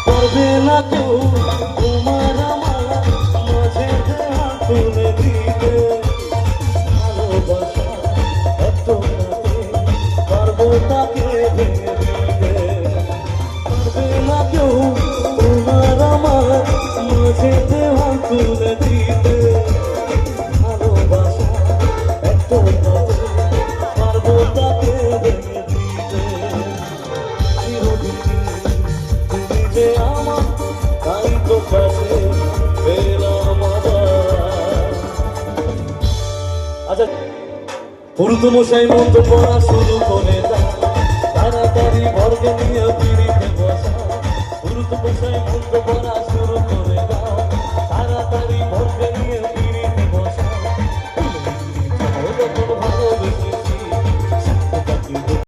পারবে না কেউ তোমার আমার মাঝে তুলে দিতে ভালোবাসা এত পারবো তাকে ভেঙে দিতে পারবে না কেউ তোমার আমার মাঝে তুলে দিতে ভালোবাসা এত পারবো তাকে ভেঙে দিতে চিরদিন তুমি যে আমার তাই তো পাশে পেলাম আবার। আচ্ছা পুরুত মশাই মন্ত্র পড়া শুরু করে